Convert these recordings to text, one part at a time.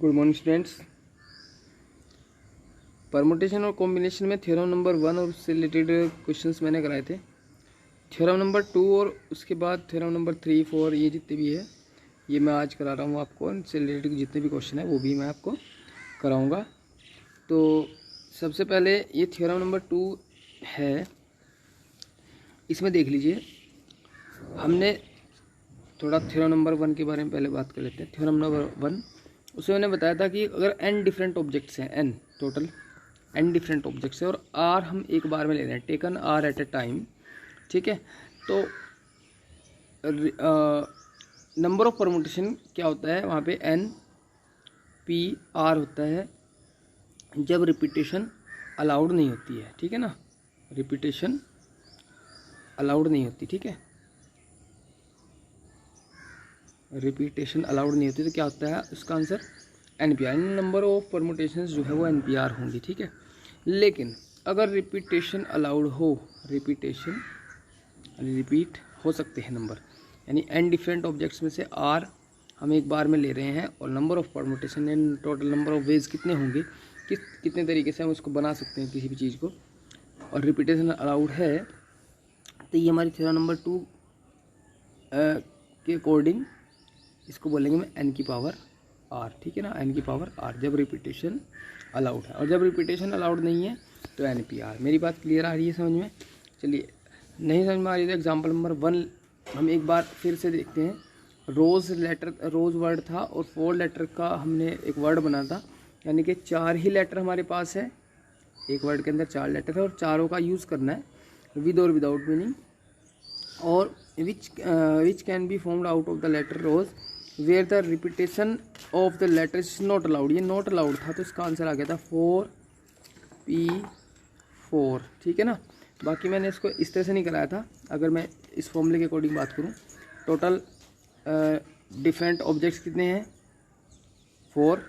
Good morning students. Permutation और combination में theorem number 1 और उससे रिलेटेड क्वेश्चंस मैंने कराए थे। थ्योरम नंबर 2 और उसके बाद थ्योरम नंबर 3, 4 ये जितने भी है ये मैं आज करा रहा हूँ आपको। इनसे रिलेटेड जितने भी क्वेश्चन है वो भी मैं आपको कराऊँगा। तो सबसे पहले ये थ्योरम नंबर 2 है, इसमें देख लीजिए। हमने थोड़ा थ्योरम नंबर 1 के बारे में पहले बात कर लेते हैं। थ्योरम नंबर 1 उसमें मैंने बताया था कि अगर n डिफरेंट ऑब्जेक्ट्स हैं, n total n different objects है और r हम एक बार में ले रहे हैं, taken r at a time, ठीक है। तो नंबर ऑफ परमुटेशन क्या होता है वहाँ पे n p r होता है जब रिपीटेशन अलाउड नहीं होती है, ठीक है ना। रिपीटेशन अलाउड नहीं होती, ठीक है। रिपीटेशन अलाउड नहीं होती तो क्या होता है उसका answer NPR। Number of permutations जो है वो NPR होंगी, ठीक है। लेकिन अगर रिपीटेशन अलाउड हो, रिपीटेशन रिपीट हो सकते हैं नंबर, यानी n डिफरेंट ऑब्जेक्ट्स में से r हम एक बार में ले रहे हैं और नंबर ऑफ परमुटेशन यानी टोटल नंबर ऑफ वेज कितने होंगे, कितने तरीके से हम उसको बना सकते हैं किसी भी चीज़ को, और रिपीटेशन अलाउड है, तो ये हमारी थ्योरम नंबर 2 के अकॉर्डिंग इसको बोलेंगे मैं n की पावर r, ठीक है ना। n की पावर r जब रिपीटेशन अलाउड है, और जब रिपीटेशन अलाउड नहीं है तो NPR। मेरी बात क्लियर आ रही है समझ में? चलिए, नहीं समझ में आ रही है एग्जाम्पल नंबर 1 हम एक बार फिर से देखते हैं। रोज़ वर्ड था और 4 लेटर का हमने एक वर्ड बना था, यानी कि 4 ही लेटर हमारे पास है, एक वर्ड के अंदर 4 लेटर है और चारों का यूज़ करना है विद और विदाउट मीनिंग, और which can be formed out of the letter rose where the repetition of the letter is not allowed. ये नॉट अलाउड था तो इसका आंसर आ गया था 4P4, ठीक है ना। बाकी मैंने इसको इस तरह से नहीं कराया था। अगर मैं इस फॉर्मूले के अकॉर्डिंग बात करूं, टोटल डिफरेंट ऑब्जेक्ट्स कितने हैं 4,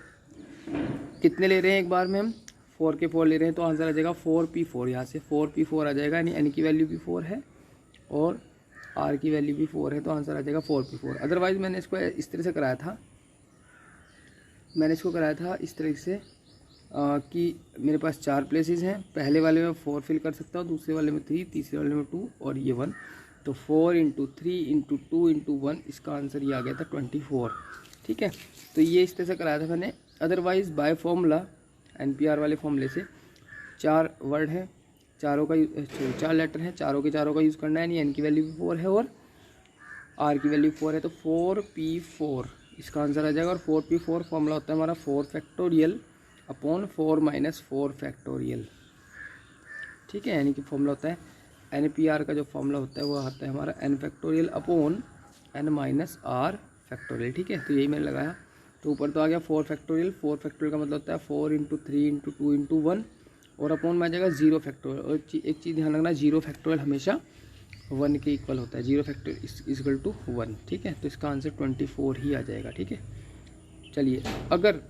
कितने ले रहे हैं एक बार में हम 4 के 4 ले रहे हैं, तो आंसर आ जाएगा 4P4। यहाँ से 4P4 आ जाएगा, यानी n की वैल्यू भी 4 है और r की वैल्यू भी 4 है, तो आंसर आ जाएगा 4P4। अदरवाइज मैंने इसको इस तरह से कराया था, इस तरह से कि मेरे पास 4 प्लेसेस हैं, पहले वाले में 4 फिल कर सकता हूँ, दूसरे वाले में 3, तीसरे वाले में 2 और ये 1, तो 4 × 3 × 2 × 1, इसका आंसर ये आ गया था 24, ठीक है। तो ये इस तरह से कराया था मैंने। अदरवाइज बाय फॉर्मूला NPR वाले फॉर्मूले से 4 वर्ड है, 4 लेटर हैं, चारों के चारों का यूज़ करना है, यानी n की वैल्यू भी 4 है और r की वैल्यू 4 है, तो 4P4 इसका आंसर आ जाएगा। और 4P4 फॉर्मूला होता है हमारा 4 फैक्टोरियल अपॉन 4 - 4 फैक्टोरियल, ठीक है। यानी कि फॉर्मूला होता है NPR का जो फॉर्मूला होता है वो आता है हमारा n factorial upon n - r factorial, ठीक है। तो यही मैंने लगाया, तो ऊपर तो आ गया 4 फैक्टोरियल। 4 फैक्टोरियल का मतलब होता है 4 × 3 × 2 × 1 और अपॉन में आ जाएगा 0 फैक्टोरियल। और एक चीज़ ध्यान रखना, 0 फैक्टोरियल हमेशा 1 के इक्वल होता है, 0 फैक्टोरियल इक्वल टू 1, ठीक है। तो इसका आंसर 24 ही आ जाएगा, ठीक है। चलिए, अगर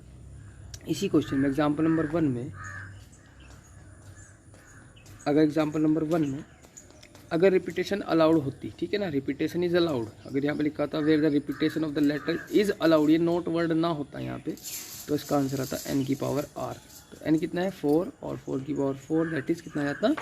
इसी क्वेश्चन में एग्जाम्पल नंबर 1 में अगर रिपीटेशन अलाउड होती, ठीक है ना, रिपीटेशन इज अलाउड, अगर यहाँ पे लिखा था where the repetition of the letter is allowed, ये नोट वर्ड ना होता यहाँ पे, तो इसका आंसर आता है n की पावर r। तो n कितना है 4 और 4 की पावर 4, दैट इज कितना आ जाता है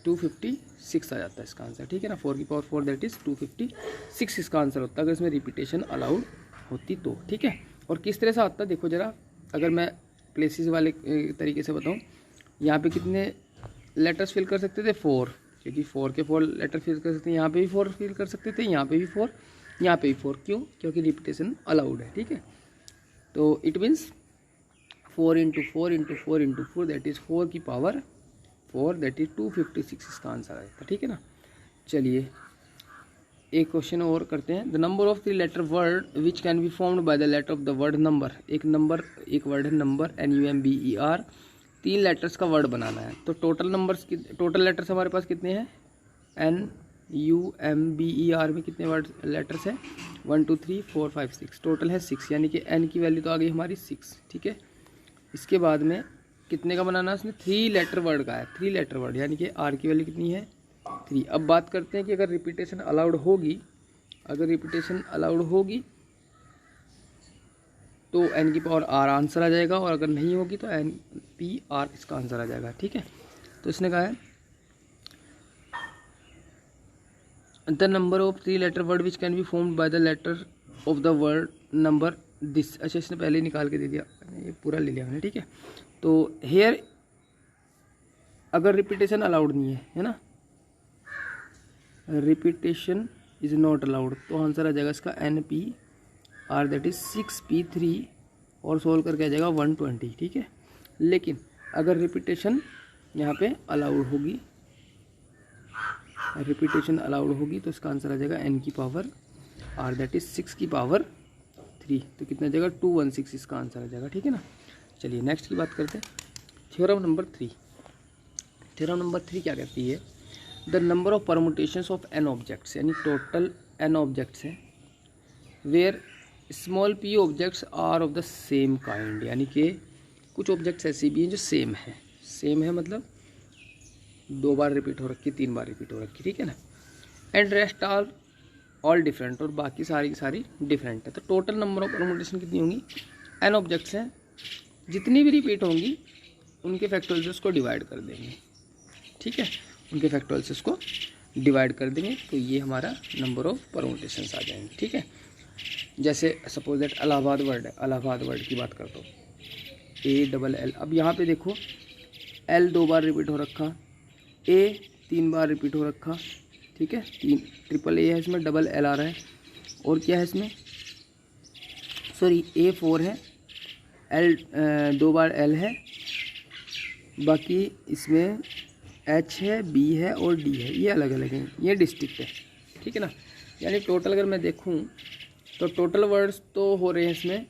256 आ जाता है इसका आंसर, ठीक है ना। 4 की पावर 4 दैट इज 256 इसका आंसर होता है अगर इसमें रिपीटेशन अलाउड होती तो, ठीक है। और किस तरह से आता है देखो जरा, अगर मैं प्लेसेस वाले तरीके से बताऊँ, यहाँ पे कितने लेटर्स फिल कर सकते थे 4, क्योंकि 4 के 4 लेटर फिल कर सकते हैं, यहाँ पे भी 4 फिल कर सकते थे, यहाँ पे भी 4, यहाँ पे भी 4, क्यों? क्योंकि रिपीटेशन अलाउड है, ठीक है। तो इट मीन्स 4 × 4 × 4 × 4 दैट इज़ 4 की पावर 4 दैट इज 256 इसका आंसर आएगा, ठीक है ना। चलिए, एक क्वेश्चन और करते हैं। The number of 3 letter word which can be formed by the letter of the word number. एक वर्ड है नंबर, NUMBER, 3 लेटर्स का वर्ड बनाना है, तो टोटल लेटर्स हमारे पास कितने हैं NUMBER में कितने वर्ड लेटर्स हैं 1 2 3 4 5 6, टोटल है 6, यानी कि n की वैल्यू तो आ गई हमारी 6, ठीक है। इसके बाद में कितने का बनाना है उसने 3 लेटर वर्ड का है, 3 लेटर वर्ड, यानी कि r की वैल्यू कितनी है 3। अब बात करते हैं कि अगर रिपीटेशन अलाउड होगी तो n की पावर r आंसर आ जाएगा, और अगर नहीं होगी तो n p r इसका आंसर आ जाएगा। ठीक है, तो इसने कहा है the number of 3 letter word which can be formed by the letter of the word number this. अच्छा, इसने पहले ही निकाल के दे दिया, ये पूरा ले लिया मैंने। ठीक है, तो हेयर अगर रिपीटेशन अलाउड नहीं है ना, रिपीटेशन इज नॉट अलाउड, तो आंसर आ जाएगा इसका N P R, that is 6p3, और सोल्व करके आ जाएगा 120। ठीक है, लेकिन अगर रिपीटेशन यहाँ पे अलाउड होगी, रिपीटेशन अलाउड होगी, तो इसका आंसर आ जाएगा n की पावर r, दैट इज 6 की पावर 3, तो कितना आ जाएगा 216, इसका आंसर आ जाएगा। ठीक है ना, चलिए नेक्स्ट की बात करते हैं। Theorem number 3। थ्योरम नंबर 3 क्या कहती है, the number of permutations of n objects, यानी टोटल n ऑब्जेक्ट्स हैं where small p objects are of the same kind, यानी कि कुछ ऑब्जेक्ट्स ऐसे भी हैं जो सेम है। सेम है मतलब 2 बार रिपीट हो रखी, 3 बार रिपीट हो रखी। ठीक है ना, and rest are all different, और बाकी सारी की सारी डिफरेंट है। तो टोटल नंबर ऑफ परमुटेशन कितनी होंगी, n ऑब्जेक्ट्स हैं, जितनी भी रिपीट होंगी उनके फैक्टोरियल्स को डिवाइड कर देंगे। ठीक है, उनके फैक्टोरियल्स को डिवाइड कर देंगे, तो ये हमारा नंबर ऑफ परमुटेशंस आ जाएंगे। ठीक है, जैसे सपोज दैट इलाहाबाद वर्ड है, इलाहाबाद वर्ड की बात करता हूँ, ALL। अब यहाँ पे देखो L 2 बार रिपीट हो रखा, A 3 बार रिपीट हो रखा। ठीक है, 3 ट्रिपल A है इसमें, डबल L आ रहा है, और क्या है इसमें, सॉरी A 4 है, L 2 बार L है, बाकी इसमें H है, B है और D है, ये अलग अलग हैं, ये डिस्ट्रिक्ट है। ठीक है ना, यानी टोटल अगर मैं देखूं तो टोटल वर्ड्स तो हो रहे हैं इसमें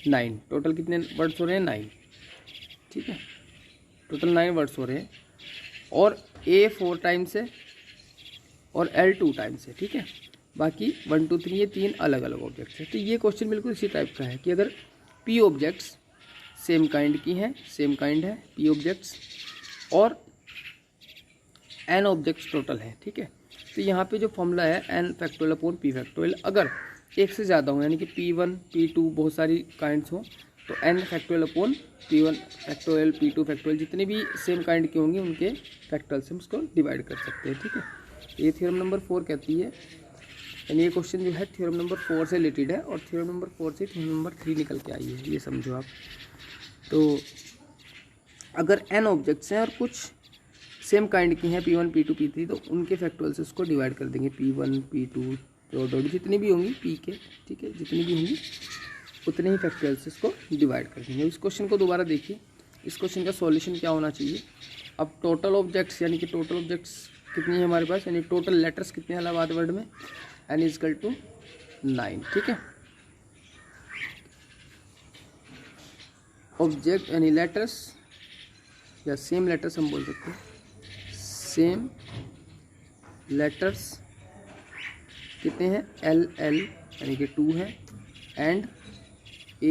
9। टोटल कितने वर्ड्स हो रहे हैं, 9। ठीक है, टोटल 9 वर्ड्स हो रहे हैं, और A 4 टाइम्स है और L 2 टाइम्स है। ठीक है, बाकी 1 2 3 ये 3 अलग अलग ऑब्जेक्ट्स हैं। तो ये क्वेश्चन बिल्कुल इसी टाइप का है कि अगर P ऑब्जेक्ट्स सेम काइंड की हैं, सेम काइंड है P ऑब्जेक्ट्स, और N ऑब्जेक्ट्स टोटल है। ठीक है, तो यहाँ पे जो फॉर्मूला है N factorial upon P factorial, अगर एक से ज़्यादा हो, यानी कि P1 P2 बहुत सारी काइंड्स हो, तो N factorial upon P1 factorial P2 factorial, जितने भी सेम काइंड के होंगे उनके फैक्टोरियल से हम उसको डिवाइड कर सकते हैं। ठीक है, ये थ्योरम नंबर 4 कहती है, यानी ये क्वेश्चन जो है थ्योरम नंबर 4 से रिलेटेड है, और थ्योरम नंबर 4 से थ्योरम नंबर 3 निकल के आई है, ये समझो आप। तो अगर N ऑब्जेक्ट्स हैं और कुछ सेम काइंड की हैं, P1 P2 P3, तो उनके फैक्टोरियल से उसको डिवाइड कर देंगे, P1 P2 डॉट जितनी भी होंगी P के। ठीक है, जितनी भी होंगी उतने ही फैक्टोरियल से इसको डिवाइड कर देंगे। इस क्वेश्चन को दोबारा देखिए, इस क्वेश्चन का सॉल्यूशन क्या होना चाहिए। अब टोटल ऑब्जेक्ट्स, यानी कि टोटल ऑब्जेक्ट्स कितनी है हमारे पास, यानी टोटल लेटर्स कितने हैं इलाहाबाद वर्ड में, N इजकल टू 9। ठीक है, ऑब्जेक्ट यानी लेटर्स या सेम लेटर्स हम बोल सकते हैं, सेम लेटर्स कितने हैं, LL यानी कि 2 है, एंड A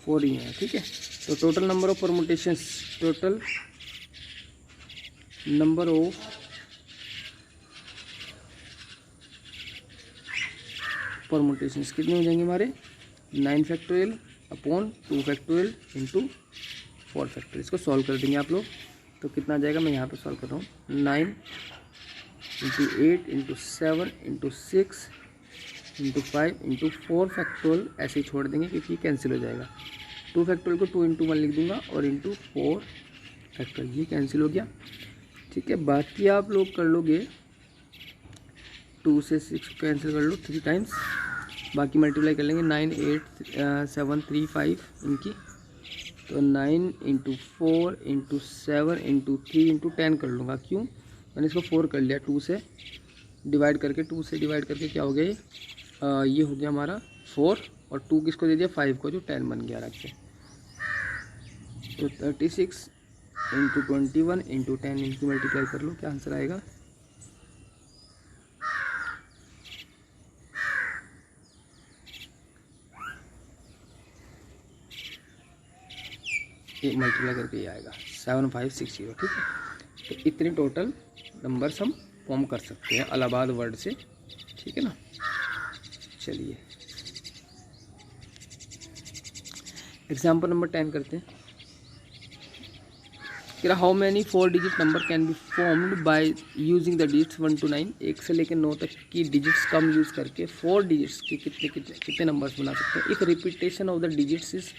4 ही है। ठीक है, तो total number of permutations, total number of permutations कितने हो जाएंगे हमारे, 9 factorial upon 2 factorial into 4 factorial. इसको सॉल्व कर देंगे आप लोग, तो कितना आ जाएगा, मैं यहाँ पे सॉल्व कर रहा हूँ, 9 into 8 into 7 into 6 into 5 into 4 factorial, ऐसे ही छोड़ देंगे क्योंकि कैंसिल हो जाएगा। 2 फैक्टोरियल को 2 इंटू 1 लिख दूंगा, और इंटू 4 फैक्टोरियल, ये कैंसिल हो गया। ठीक है, बाकी आप लोग कर लोगे 2 से 6 कैंसिल कर लो 3 टाइम्स, बाकी मल्टीप्लाई कर लेंगे 9 8 7 3 5 इनकी, तो 9 इंटू 4 इंटू 7 इंटू 3 इंटू 10 कर लूँगा। क्यों, मैंने इसको 4 कर लिया, 2 से डिवाइड करके, 2 से डिवाइड करके क्या हो गया, ये हो गया हमारा 4, और 2 किसको दे दिया, 5 को, जो 10 बन गया रख के। तो 36 इंटू 21 इंटू 10 इनकी मल्टीप्लाई कर लो, क्या आंसर आएगा, ये मल्टीप्लाई करके ये आएगा 7560। ठीक है, तो इतने टोटल नंबर्स हम फॉर्म कर सकते हैं इलाहाबाद वर्ड से। ठीक है ना, चलिए एग्जाम्पल नंबर 10 करते हैं। कि how many 4 digit number can be formed by using the digits 1 to 9। 1 से लेकर 9 तक की डिजिट्स कम यूज़ करके 4 डिजिट्स के कितने नंबर्स बना सकते हैं। If repetition of the digits is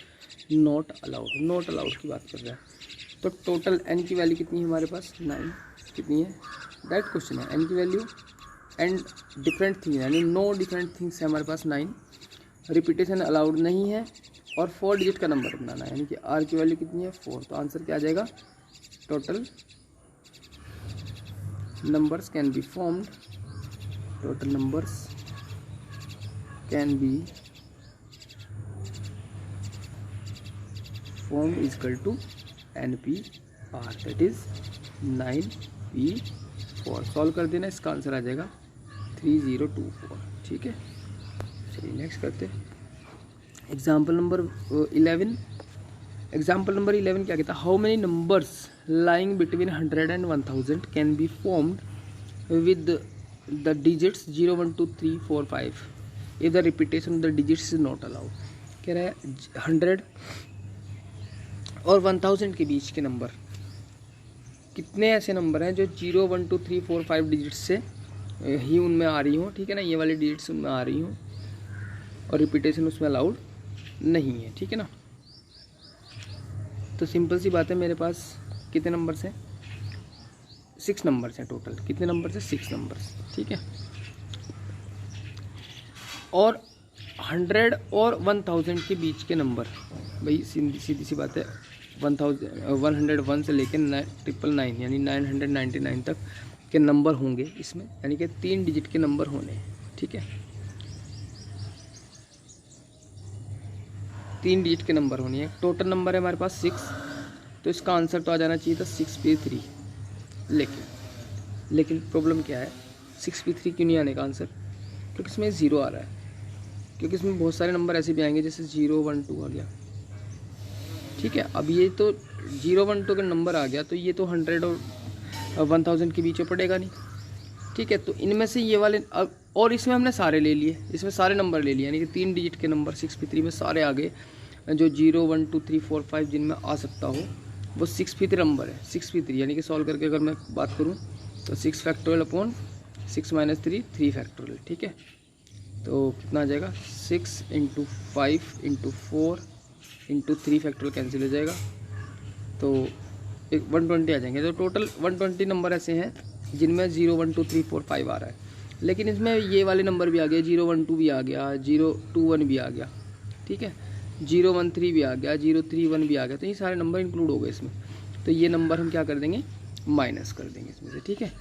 not allowed, not allowed की बात कर रहा है। तो टोटल n की वैल्यू कितनी है हमारे पास 9, कितनी है दैट क्वेश्चन है। n की वैल्यू एंड डिफरेंट थिंग यानी नो डिफरेंट थिंग्स है हमारे पास 9, रिपीटेशन अलाउड नहीं है और 4 डिजिट का नंबर बनाना है यानी कि r की वैल्यू कितनी है 4। तो आंसर क्या आ जाएगा total numbers can be formed, total numbers can be formed is equal to NPR that is 9P4। Solve कर देना, इसका आंसर आ जाएगा 3024। ठीक है, चलिए नेक्स्ट करते हैं एग्जाम्पल नंबर 11। एग्जाम्पल नंबर 11 क्या कहता है, how many numbers lying between 100 and 1000 can be formed with the digits 0 1 2 3 4 5 if the repetition of the digits is not allowed. कह रहा है 100 और 1000 के बीच के नंबर, कितने ऐसे नंबर हैं जो 0 1 2 3 4 5 डिजिट्स से ही उनमें आ रही हो, ठीक है ना, ये वाली डिजिट्स उनमें आ रही हो और रिपीटेशन उसमें अलाउड नहीं है, ठीक है ना। तो सिंपल सी बात है, मेरे पास कितने नंबर्स हैं 6 नंबर्स हैं टोटल। कितने नंबर्स हैं 6 नंबर्स, ठीक है। और 100 और 1000 के बीच के नंबर, भाई सीधी सी बात है 101 से लेकर 999 यानी 999 तक के नंबर होंगे इसमें, यानी कि 3 डिजिट के नंबर होने हैं, ठीक है। 3 डिजिट के नंबर होनी है। टोटल नंबर है हमारे पास 6, तो इसका आंसर तो आ जाना चाहिए था 6P3। लेकिन प्रॉब्लम क्या है, 6P3 क्यों नहीं आने का आंसर, क्योंकि इसमें 0 आ रहा है, क्योंकि इसमें बहुत सारे नंबर ऐसे भी आएंगे जैसे 0 1 2 आ गया, ठीक है। अब ये तो 0 1 2 का नंबर आ गया, तो ये तो 100 और 1000 के बीच में पड़ेगा नहीं, ठीक है। तो इनमें से ये वाले और इसमें हमने सारे ले लिए, इसमें सारे नंबर ले लिए, यानी कि 3 डिजिट के नंबर 6P3 में सारे आ गए, जो 0 1 2 3 4 5 जिनमें आ सकता हो वो 6P3 नंबर है। 6P3 यानी कि सॉल्व करके अगर मैं बात करूं तो 6 फैक्टोरियल अपॉन 6 - 3 3 फैक्टोरियल, ठीक है। तो कितना आ जाएगा 6 × 5 × 4 × 3 फैक्टोरियल कैंसिल हो जाएगा, तो 120 आ जाएंगे। तो टोटल 120 नंबर ऐसे हैं जिनमें 0 1 2 3 4 5 आ रहा है, लेकिन इसमें ये वाले नंबर भी आ गए, 0 1 2 भी आ गया, 0 2 1 भी आ गया, ठीक है, 0 1 3 भी आ गया, 0 3 1 भी आ गया। तो ये सारे नंबर इंक्लूड हो गए इसमें, तो ये नंबर हम क्या कर देंगे माइनस कर देंगे इसमें से, ठीक है।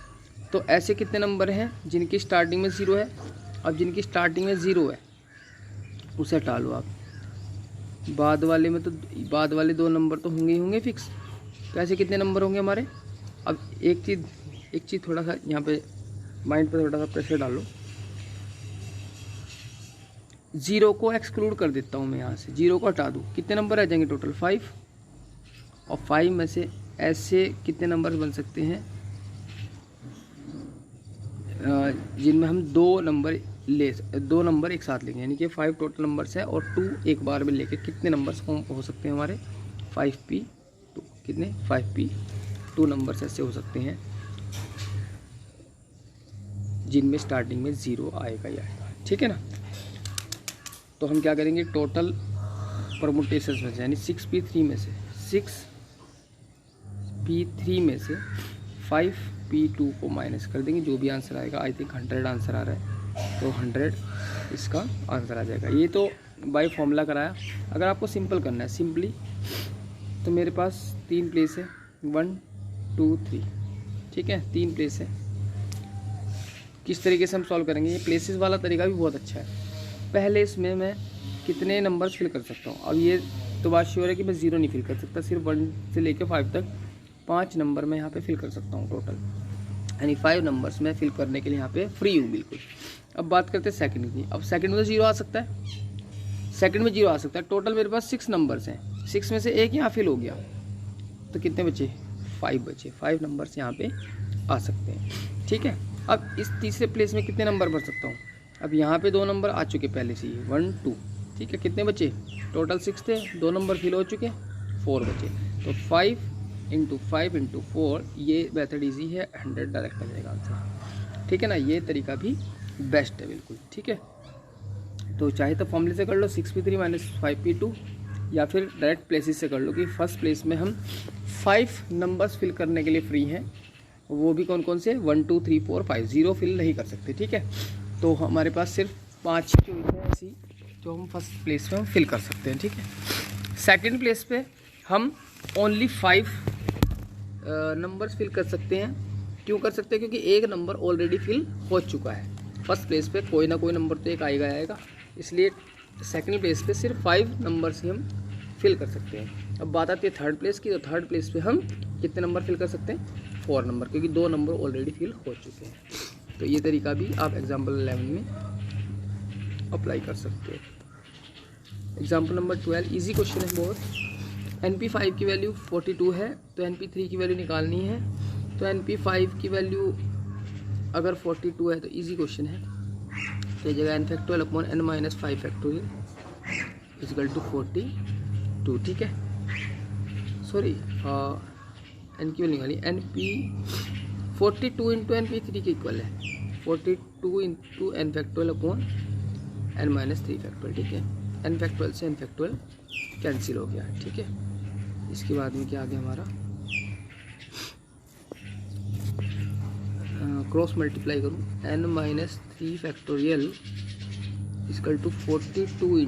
तो ऐसे कितने नंबर हैं जिनकी स्टार्टिंग में 0 है। अब जिनकी स्टार्टिंग में 0 है उसे हटा लो आप, बाद वाले में तो बाद वाले 2 नंबर तो होंगे ही होंगे फिक्स। तो ऐसे कितने नंबर होंगे हमारे। अब एक चीज़ थोड़ा सा यहाँ पे माइंड पे थोड़ा सा प्रेशर डालो, 0 को एक्सक्लूड कर देता हूँ मैं, यहाँ से 0 को हटा दूँ, कितने नंबर आ जाएंगे टोटल 5। और 5 में से ऐसे कितने नंबर बन सकते हैं जिनमें हम 2 नंबर एक साथ लेंगे, यानी कि 5 टोटल नंबर्स हैं और 2 एक बार में लेके कितने नंबर्स हो सकते हैं हमारे 5P2। कितने 5P2 नंबर्स ऐसे हो सकते हैं जिनमें स्टार्टिंग में 0 आएगा ही आएगा, ठीक है ना। तो हम क्या करेंगे टोटल परमुटेशंस में से, यानी 6P3 में से 6P3 में से 5P2 को माइनस कर देंगे, जो भी आंसर आएगा, आई थिंक 100 आंसर आ रहा है, तो 100 इसका आंसर आ जाएगा। ये तो बाय फॉर्मूला कराया। अगर आपको सिंपल करना है सिंपली, तो मेरे पास 3 प्लेस है 1 2 3, ठीक है, 3 प्लेस है। किस तरीके से हम सॉल्व करेंगे, ये प्लेसेस वाला तरीका भी बहुत अच्छा है। पहले इसमें मैं कितने नंबर्स फिल कर सकता हूँ, अब ये तो बात श्योर है कि मैं 0 नहीं फिल कर सकता, सिर्फ 1 से लेकर 5 तक 5 नंबर मैं यहाँ पे फिल कर सकता हूँ टोटल, यानी 5 नंबर्स मैं फिल करने के लिए यहाँ पे फ्री हूँ बिल्कुल। अब बात करते हैं सेकंड की। अब सेकंड में तो 0 आ सकता है, सेकंड में 0 आ सकता है। टोटल मेरे पास 6 नंबर्स हैं, 6 में से एक यहाँ फिल हो गया, तो कितने बचे 5 बचे, 5 नंबर्स यहाँ पे आ सकते हैं, ठीक है। अब इस तीसरे प्लेस में कितने नंबर भर सकता हूँ, अब यहाँ पे 2 नंबर आ चुके पहले से ही 1 2, ठीक है। कितने बचे? टोटल 6 थे, 2 नंबर फिल हो चुके, 4 बचे। तो 5 × 5 × 4, ये मेथड ईजी है, 100 डायरेक्ट आ जाएगा आंसर, ठीक है ना। ये तरीका भी बेस्ट है बिल्कुल, ठीक है। तो चाहे तो फॉर्मूले से कर लो 6p3 - 5p2, या फिर डायरेक्ट प्लेसेस से कर लो कि फर्स्ट प्लेस में हम 5 नंबर्स फिल करने के लिए फ्री हैं, वो भी कौन कौन से? 1 2 3 4 5, 0 फिल नहीं कर सकते, ठीक है। तो हमारे पास सिर्फ 5 चॉइस है ऐसी जो हम फर्स्ट प्लेस में हम फिल कर सकते हैं, ठीक है। सेकंड प्लेस पे हम ओनली 5 नंबर्स फिल कर सकते हैं। क्यों कर सकते हैं? क्योंकि एक नंबर ऑलरेडी फिल हो चुका है। फर्स्ट प्लेस पे कोई ना कोई नंबर तो एक आएगा, इसलिए सेकंड प्लेस पे सिर्फ 5 नंबर्स ही हम फिल कर सकते हैं। अब बात आती है थर्ड प्लेस की, तो थर्ड प्लेस पे हम कितने नंबर फिल कर सकते हैं? 4 नंबर, क्योंकि 2 नंबर ऑलरेडी फिल हो चुके हैं। तो ये तरीका भी आप एग्जाम्पल 11 में अप्लाई कर सकते हो। एग्जाम्पल नंबर 12 इजी क्वेश्चन है बहुत। NP5 की वैल्यू 42 है, तो NP3 की वैल्यू निकालनी है। तो NP5 की वैल्यू अगर 42 है तो इजी क्वेश्चन है, तो जगह n factorial upon n - 5 factorial equal to 42, ठीक है। सॉरी n की वैल्यू निकाली, NP 42 × NP3 के इक्वल है, 42 × n factorial upon n - 3 factorial, ठीक है। n फैक्टोरियल से n फैक्टोरियल कैंसिल हो गया, ठीक है। इसके बाद में क्या आ गया हमारा? क्रॉस मल्टीप्लाई करूँ, n - 3 factorial equal to 42 ×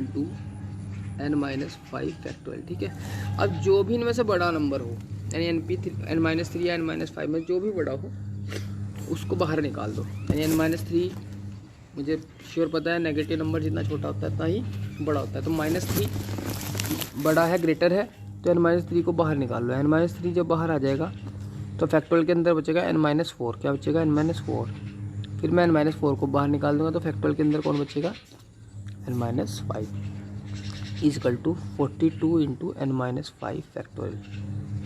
n - 5 factorial, ठीक है। अब जो भी इनमें से बड़ा नंबर हो, यानी n - 3 या n - 5 में जो भी बड़ा हो उसको बाहर निकाल दो। यानी n - 3 मुझे श्योर पता है नेगेटिव नंबर जितना छोटा होता है उतना ही बड़ा होता है, तो -3 बड़ा है, ग्रेटर है, तो n - 3 को बाहर निकाल लो। n - 3 जब बाहर आ जाएगा तो फैक्टोरियल के अंदर बचेगा n - 4, क्या बचेगा? n - 4। फिर मैं n - 4 को बाहर निकाल दूंगा, तो फैक्टोरियल के अंदर कौन बचेगा? n - 5 equal to 42 × n - 5 factorial.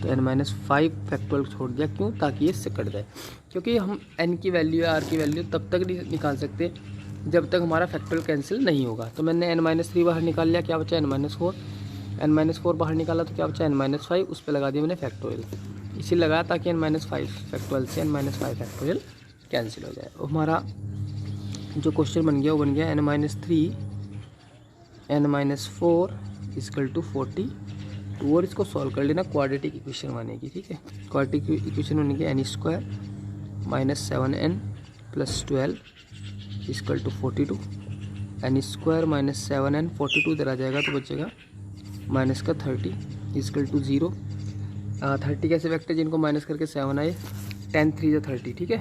तो n - 5 फैक्टोरियल छोड़ दिया, क्यों? ताकि ये से कट जाए, क्योंकि हम n की वैल्यू या r की वैल्यू तब तक नहीं निकाल सकते जब तक हमारा फैक्टोरियल कैंसिल नहीं होगा। तो मैंने n - 3 बाहर निकाल लिया, क्या बचा? n - 4। n - 4 बाहर निकाला तो क्या बचा? n - 5, उस पर लगा दिया मैंने फैक्टोरियल, इसी लगाया ताकि n - 5 फैक्टोरियल से n - 5 फैक्टोरियल कैंसिल हो जाए। हमारा जो क्वेश्चन बन गया वो बन गया n - 3 n - 4 इक्वल टू 42, और इसको सॉल्व कर लेना, क्वाड्रेटिक इक्वेशन बनेगी, ठीक है। क्वाड्रेटिक इक्वेशन बनेगी n² - 7n + 12 equal to 42। n² - 7n 42 इधर आ जाएगा तो बचेगा -30 इक्वल टू 0। 30 कैसे वेक्टर जिनको माइनस करके 7 आए, 10 3 × 30, ठीक है।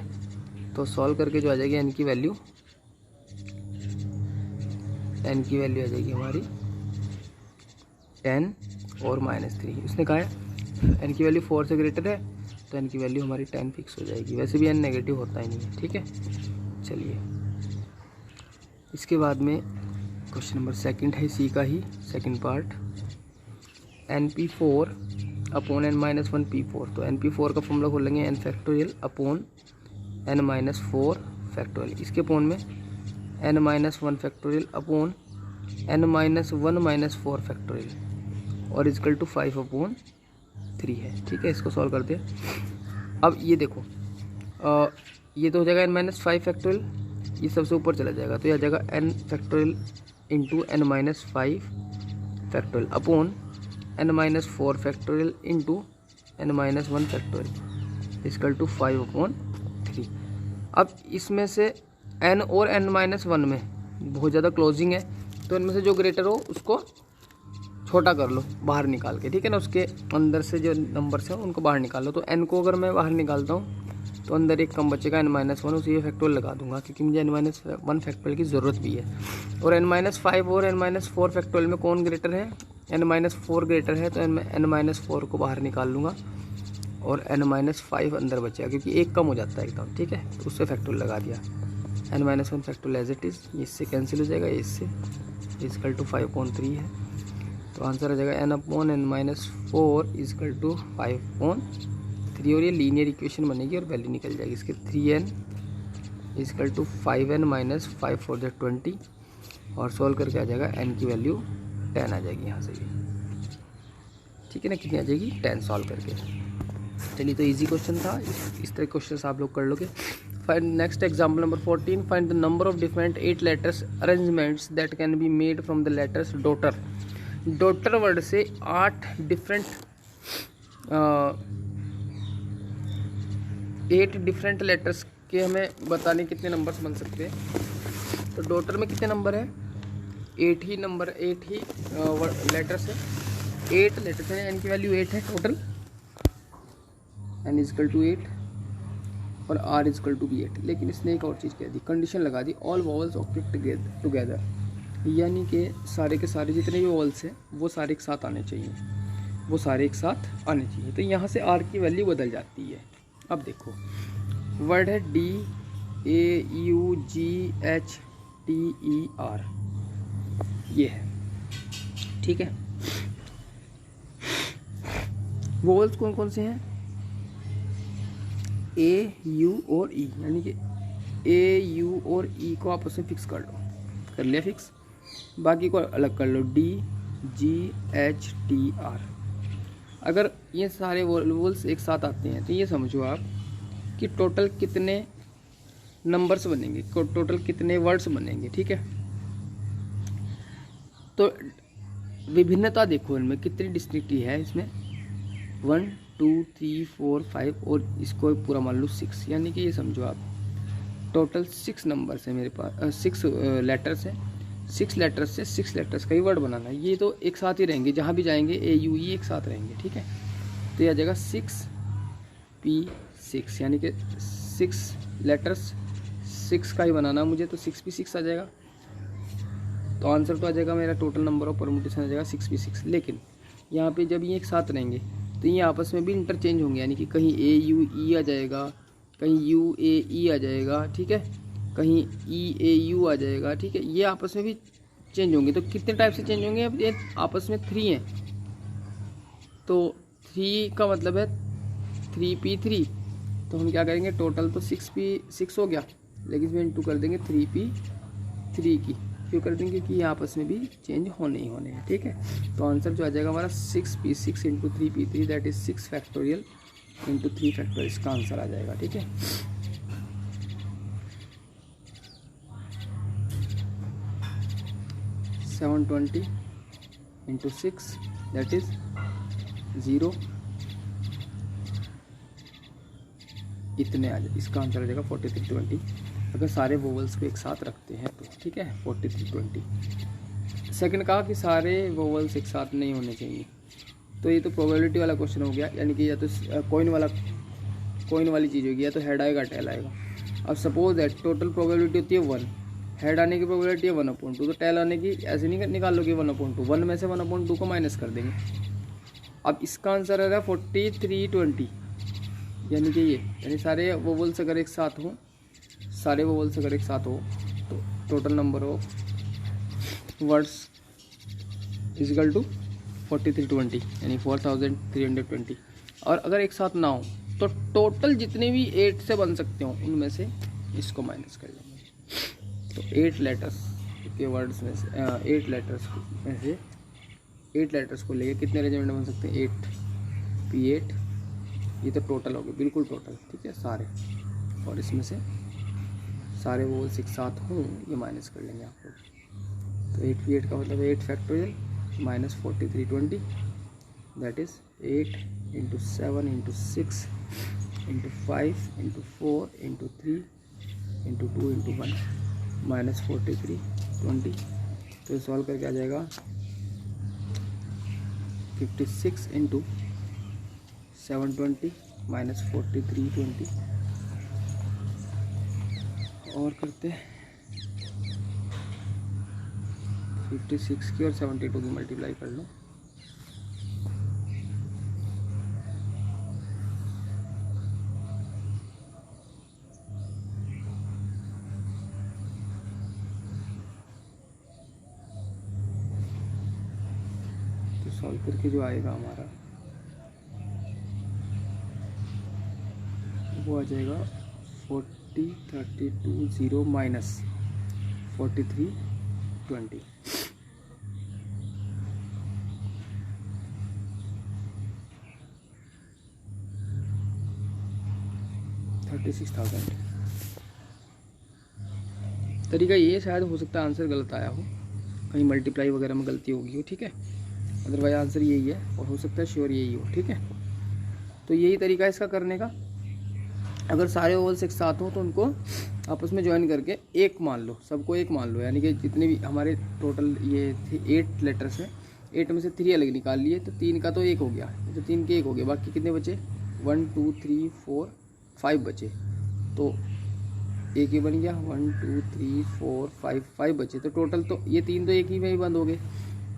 तो सॉल्व करके जो आ जाएगी n की वैल्यू आ जाएगी हमारी 10 और -3। उसने कहा है n की वैल्यू 4 से ग्रेटर है, तो n की वैल्यू हमारी 10 फिक्स हो जाएगी। वैसे भी n नेगेटिव होता ही नहीं है, ठीक है। चलिए इसके बाद में क्वेश्चन नंबर 2 है, सी का ही second part. NP4 upon n - 1 P4, तो NP4 का फॉर्मूला खोल लेंगे n factorial upon n - 4 factorial. इसके अपॉन में n - 1 factorial upon n - 1 - 4 factorial और इक्वल टू 5/3 है, ठीक है। इसको सॉल्व करते हैं। अब ये देखो, ये तो हो जाएगा n - 5 फैक्टोरियल, ये सबसे ऊपर चला जाएगा, तो यह आ जाएगा n factorial into n - 5 factorial upon n - 4 factorial into n - 1 factorial equal to 5/3। अब इसमें से n और n - 1 में बहुत ज़्यादा क्लोजिंग है, तो इनमें से जो ग्रेटर हो उसको छोटा कर लो बाहर निकाल के, ठीक है ना। उसके अंदर से जो नंबर्स हैं उनको बाहर निकाल लो। तो n को अगर मैं बाहर निकालता हूँ तो अंदर एक कम बचेगा n - 1, उसे ये फैक्टोरियल लगा दूंगा क्योंकि मुझे n - 1 फैक्टोरियल की ज़रूरत भी है। और n - 5 और n - 4 फैक्टोरियल में कौन ग्रेटर है? n - 4 ग्रेटर है, तो n - 4 को बाहर निकाल लूँगा और n - 5 अंदर बचेगा क्योंकि एक कम हो जाता है एकदम, ठीक है। तो उससे फैक्टोरियल लगा दिया, n - 1 factorial as it is, इससे कैंसिल हो जाएगा, इससे इक्वल टू 5/3 है। तो आंसर आ जाएगा n/n - 4 इक्वल टू 5/3, और ये लीनियर इक्वेशन बनेगी और वैल्यू निकल जाएगी इसके 3n is equal to 5n minus 5 4 × 20 और सॉल्व करके आ जाएगा n की वैल्यू 10 आ जाएगी यहाँ से भी, ठीक है ना। कितनी आ जाएगी 10 सॉल्व करके। चलिए तो इजी क्वेश्चन था, इस तरह क्वेश्चन आप लोग कर लोगे। Find next example number 14, find the number of different 8 letters arrangements that can be made from the letters daughter. Daughter word से 8 डिफरेंट 8 डिफरेंट लेटर्स के हमें बताने कितने नंबर्स बन सकते हैं। तो डॉटर में कितने नंबर है, 8 ही नंबर, 8 ही लेटर्स है, 8 लेटर्स है, n की वैल्यू 8 है टोटल, n इजकल टू 8 और r इजकल टू भी 8। लेकिन इसने एक और चीज़ कह दी, कंडीशन लगा दी, ऑल वॉवल्स ऑक्टेट टुगेदर, यानी कि सारे के सारे जितने भी वॉवल्स हैं वो सारे एक साथ आने चाहिए, वो सारे एक साथ आने चाहिए। तो यहाँ से r की वैल्यू बदल जाती है। अब देखो वर्ड है DAUGHTER, ये है, ठीक है। वोवल्स कौन कौन से हैं, A, U और E, यानी कि A, U और E को आपस में फिक्स कर लो, कर लिया फिक्स, बाकी को अलग कर लो, DGHTR। अगर ये सारे वोवल्स एक साथ आते हैं तो ये समझो आप कि टोटल कितने नंबर्स बनेंगे, टोटल कितने वर्ड्स बनेंगे, ठीक है। तो विभिन्नता देखो इनमें कितनी डिस्टिंक्टी है, इसमें 1 2 3 4 5 और इसको पूरा मान लो 6, यानी कि ये समझो आप टोटल 6 नंबर्स है मेरे पास, 6 लेटर्स हैं, 6 लेटर्स से 6 लेटर्स का ही वर्ड बनाना है। ये तो एक साथ ही रहेंगे, जहाँ भी जाएंगे AUE एक साथ रहेंगे, ठीक है। तो ये आ जाएगा 6P6, यानी कि 6 लेटर्स 6 का ही बनाना मुझे, तो 6P6 आ जाएगा। तो आंसर तो आ जाएगा मेरा, टोटल नंबर ऑफ परमुटेशन आ जाएगा 6P6। लेकिन यहाँ पे जब ये एक साथ रहेंगे तो ये आपस में भी इंटरचेंज होंगे, यानी कि कहीं AUE आ जाएगा, कहीं UAE आ जाएगा, ठीक है, कहीं EAU आ जाएगा, ठीक है। ये आपस में भी चेंज होंगे। तो कितने टाइप से चेंज होंगे, अब ये आपस में 3 हैं, तो 3 का मतलब है 3P3। तो हम क्या करेंगे, टोटल तो 6P6 हो गया, लेकिन इसमें इंटू कर देंगे 3P3 की, क्यों कर देंगे, क्योंकि ये आपस में भी चेंज होने ही होने हैं, ठीक है। तो आंसर जो आ जाएगा हमारा 6P6 into 3P3, that is 6 factorial into 3 factorial, इसका आंसर आ जाएगा, ठीक है। सेवन 20 इंटू 6 दैट इज 0, इतने आ जाए, इसका आंसर आ जाएगा 4320, अगर सारे वोवल्स को एक साथ रखते हैं तो, ठीक है, 4320। सेकंड कहा कि सारे वोवल्स एक साथ नहीं होने चाहिए, तो ये तो प्रोबेबिलिटी वाला क्वेश्चन हो गया, यानी कि या तो कॉइन वाली चीज़ होगी, या तो हेड आएगा टेल आएगा। अब सपोज दैट टोटल प्रोबेबिलिटी होती है 1, हेड आने की प्रोबेबिलिटी है 1/2, तो टेल आने की ऐसे नहीं निकाल लोगे 1/2, 1 में से 1/2 को माइनस कर देंगे। अब इसका आंसर आ रहा है 4320, यानी कि ये, यानी सारे वोवल्स अगर एक साथ हो, तो total number of words equal to 4320, यानी 4320। और अगर एक साथ ना हो तो टोटल जितने भी 8 से बन सकते हो उनमें से इसको माइनस कर लेंगे। तो 8 लेटर्स के वर्ड्स में से 8 लेटर्स को लेके कितने अरेंजमेंट बन सकते हैं, 8P8, ये तो टोटल हो गए, बिल्कुल टोटल, ठीक है, सारे। और इसमें से सारे वो एक साथ हों, ये माइनस कर लेंगे आप लोग। तो 8P8 का मतलब 8 factorial minus 4320, that is 8 into 7 into 6 into 5 into 4 into 3 into 2 into 1 minus 4320। तो सॉल्व करके आ जाएगा 56 इंटू 720 माइनस 4320। और करते हैं 56 की और 72 की मल्टीप्लाई कर लो, तो सॉल्व करके जो आएगा हमारा वो आ जाएगा 50 32 0 माइनस 43 20 36,000। तरीका ये शायद हो सकता है आंसर गलत आया हो, कहीं मल्टीप्लाई वगैरह में गलती होगी हो, ठीक है। अदरवाइज आंसर यही है और हो सकता है श्योर यही हो, ठीक है। तो यही तरीका है इसका करने का। अगर सारे ओवल्स एक साथ हो तो उनको आपस में ज्वाइन करके एक मान लो, सबको एक मान लो, यानी कि जितने भी हमारे टोटल ये थे 8 लेटर्स हैं, 8 में से 3 अलग निकाल लिए तो 3 का तो 1 हो गया, तो 3 के 1 हो गया, बाकी कितने बचे 1 2 3 4 5 बचे, तो एक ही बन गया 1 2 3 4 5 बचे, तो टोटल तो ये 3 तो एक ही में ही बंद हो गए,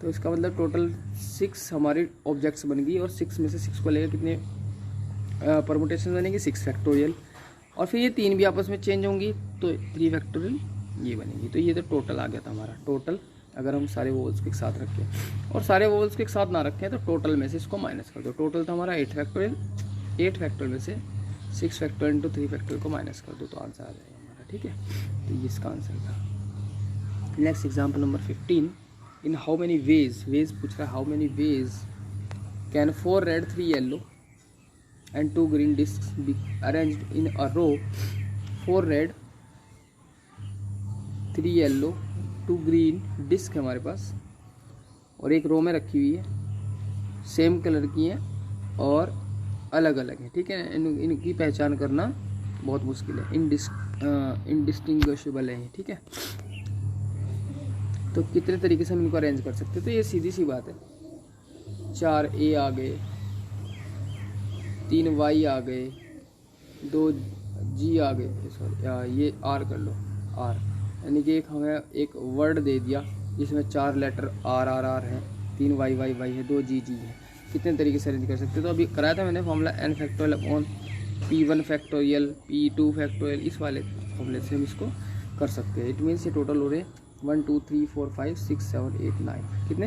तो इसका मतलब टोटल 6 हमारे ऑब्जेक्ट्स बन गई और 6 में से 6 को लेकर कितने परमुटेशन बनेगी 6 फैक्टोरियल, और फिर ये 3 भी आपस में चेंज होंगी तो 3 फैक्टोरियल ये बनेगी। तो ये तो टोटल आ गया था हमारा टोटल। अगर हम सारे वोवल्स को एक साथ रखें और सारे वोवल्स को एक साथ ना रखें तो टोटल में से इसको माइनस कर दो। टोटल था हमारा 8 फैक्टोरियल, 8 फैक्टोरियल में से 6 फैक्टोरियल इंटू 3 फैक्टोरियल को माइनस कर दो तो आंसर आ जाएगा हमारा, ठीक है। तो ये इसका आंसर था। Next example number 15। In how many ways पूछ रहा है, how many ways can 4 red 3 yellow and 2 green discs be arranged in a row, 4 red 3 yellow 2 green disc है हमारे पास और एक रो में रखी हुई है, सेम कलर की है और अलग अलग है, ठीक है। इनकी पहचान करना बहुत मुश्किल है, इनडिस्टिंग्विशेबल है, ठीक है। तो कितने तरीके से हम इनको अरेंज कर सकते हैं, तो ये सीधी सी बात है, 4 ए आ गए, 3 वाई आ गए, 2 जी आ गए, सॉरी ये आर कर लो, आर, यानी कि एक हमें एक वर्ड दे दिया जिसमें 4 लेटर आर आर आर है, 3 वाई वाई वाई है, 2 जी जी है। कितने तरीके से अरेंज कर सकते हैं, तो अभी कराया था मैंने formula n factorial upon p1 factorial p2 factorial, इस वाले फॉर्मूले से हम इसको कर सकते हैं। इट मीन्स ये टोटल हो रहे 1 2 3 4 5 6 7 8 9, कितने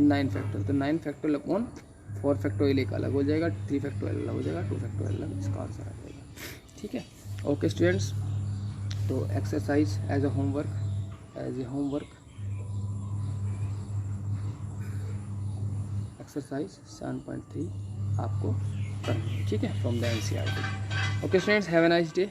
9 फैक्टोरियल, तो 9 फैक्टोरियल अपॉन 4 फैक्टोरियल एक अलग हो जाएगा, 3 फैक्टोरियल अलग हो जाएगा, 2 फैक्टोरियल अलग, इसका आंसर आ जाएगा, ठीक है। ओके स्टूडेंट्स, तो exercise as a homework exercise 7.3 आपको करनी है, ठीक है, from the NCERT। Okay students, have a nice day.